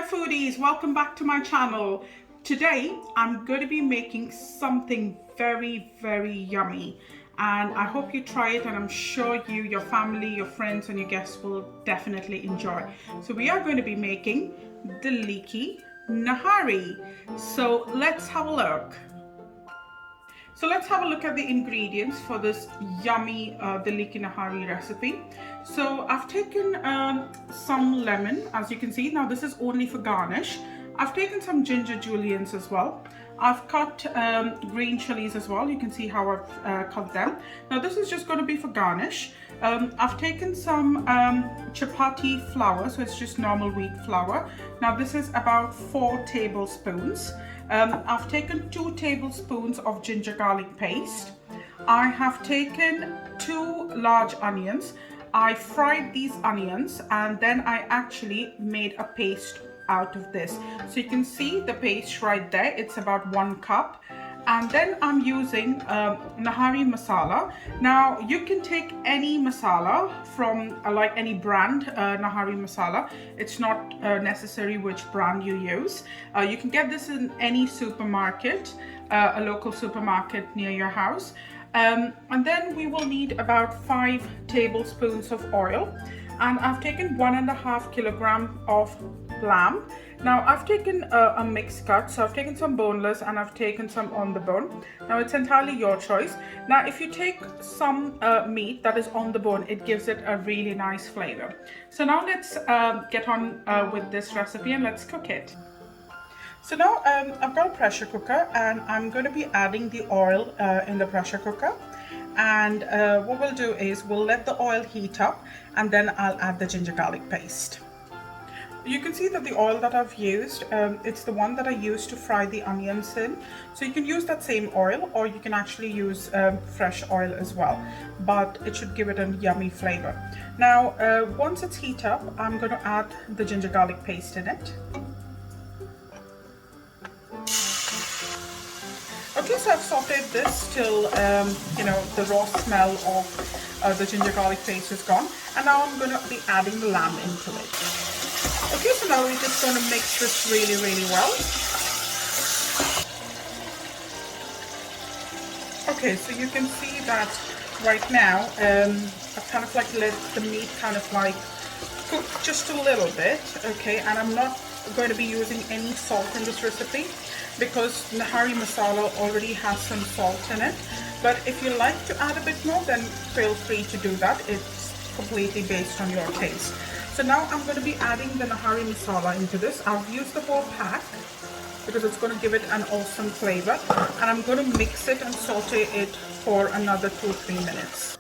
Hi foodies, welcome back to my channel. Today I'm going to be making something very yummy and I hope you try it, and I'm sure you, your family, your friends and your guests will definitely enjoy. So we are going to be making Dilli Nahari. So let's have a look. So let's have a look at the ingredients for this yummy Dilli Nahari recipe. So I've taken some lemon, as you can see. Now this is only for garnish. I've taken some ginger juliennes as well. I've cut green chilies as well. You can see how I've cut them. Now this is just going to be for garnish. I've taken some chapati flour, so it's just normal wheat flour. Now this is about 4 tablespoons. I've taken 2 tablespoons of ginger garlic paste. I have taken 2 large onions. I fried these onions and then I actually made a paste out of this. So you can see the paste right there. It's about 1 cup. And then I'm using Nahari masala. Now you can take any masala from like any brand, Nahari masala. It's not necessary which brand you use. You can get this in any supermarket, a local supermarket near your house. And then we will need about 5 tablespoons of oil. And I've taken 1.5 kilogram of lamb. Now I've taken a mixed cut, so I've taken some boneless and I've taken some on the bone. Now it's entirely your choice. Now if you take some meat that is on the bone, it gives it a really nice flavor. So now let's get on with this recipe and let's cook it. So now I've got a pressure cooker and I'm going to be adding the oil in the pressure cooker. And what we'll do is we'll let the oil heat up and then I'll add the ginger garlic paste. You can see that the oil that I've used, it's the one that I used to fry the onions in. So you can use that same oil or you can actually use fresh oil as well. But it should give it a yummy flavor. Now, once it's heat up, I'm going to add the ginger garlic paste in it. Okay, so I've sauteed this till, you know, the raw smell of the ginger garlic paste is gone. And now I'm going to be adding the lamb into it. Okay, so now we're just going to mix this really well. Okay, so you can see that right now, I've kind of like let the meat kind of like cook just a little bit, okay, and I'm not going to be using any salt in this recipe because Nahari masala already has some salt in it. But if you like to add a bit more, then feel free to do that. It's completely based on your taste. So now I'm going to be adding the Nahari masala into this. I've used the whole pack because it's going to give it an awesome flavor. And I'm going to mix it and saute it for another 2-3 minutes.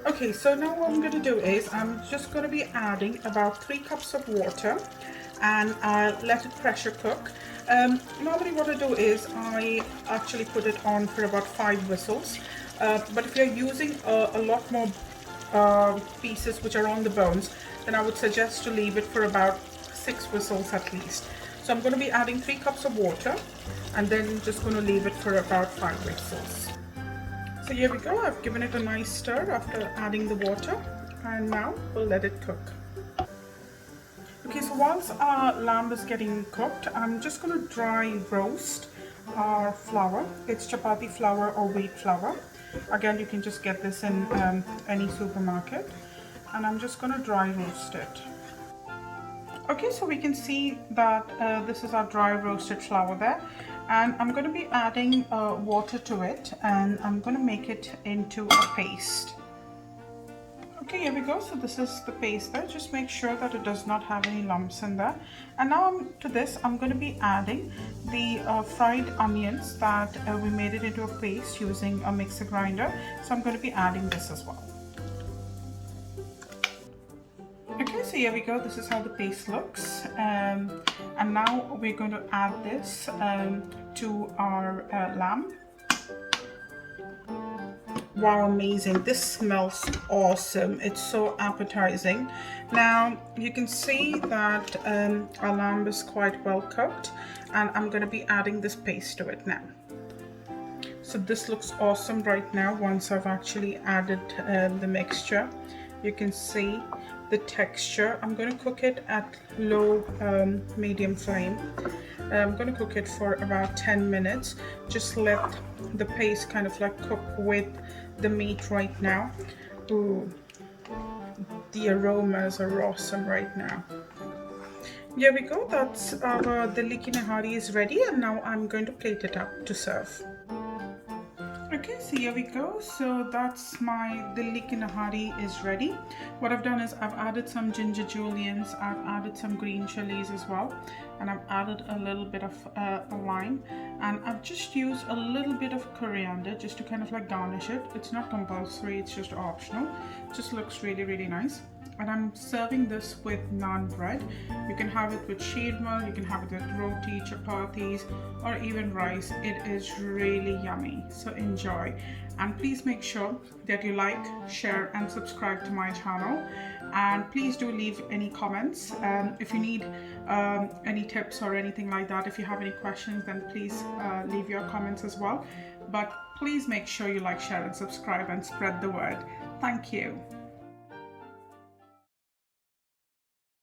Okay, so now what I'm going to do is I'm just going to be adding about 3 cups of water and I'll let it pressure cook. Normally what I do is I actually put it on for about 5 whistles. But if you're using a lot more pieces which are on the bones, then I would suggest to leave it for about 6 whistles at least. So I'm going to be adding 3 cups of water and then just going to leave it for about 5 whistles. So here we go, I've given it a nice stir after adding the water and now we'll let it cook. Okay, so whilst our lamb is getting cooked, I'm just going to dry roast our flour. It's chapati flour or wheat flour. Again, you can just get this in any supermarket. And I'm just going to dry roast it. Okay, so we can see that this is our dry roasted flour there. And I'm going to be adding water to it and I'm going to make it into a paste. Okay, here we go. So this is the paste there. Just make sure that it does not have any lumps in there. And now to this, I'm going to be adding the fried onions that we made it into a paste using a mixer grinder. So I'm going to be adding this as well. Okay, so here we go. This is how the paste looks. And now we're going to add this to our lamb. Wow, amazing. This smells awesome. It's so appetizing. Now you can see that our lamb is quite well cooked and I'm going to be adding this paste to it now. So this looks awesome right now once I've actually added the mixture. You can see the texture. I'm going to cook it at low medium flame. I'm going to cook it for about 10 minutes. Just let the paste kind of like cook with the meat right now. Ooh, the aromas are awesome right now. Here we go, that's our Dilli ki Nihari is ready, and now I'm going to plate it up to serve. Okay, so here we go. So that's my Dilli ki Nihari is ready. What I've done is I've added some ginger juliennes, I've added some green chilies as well, and I've added a little bit of lime, and I've just used a little bit of coriander just to kind of like garnish it. It's not compulsory, it's just optional. It just looks really, really nice. And I'm serving this with naan bread. You can have it with sheerma, you can have it with roti, chapatis, or even rice. It is really yummy, so enjoy. And please make sure that you like, share and subscribe to my channel. And please do leave any comments. If you need any tips or anything like that, if you have any questions, then please leave your comments as well. But please make sure you like, share and subscribe and spread the word. Thank you.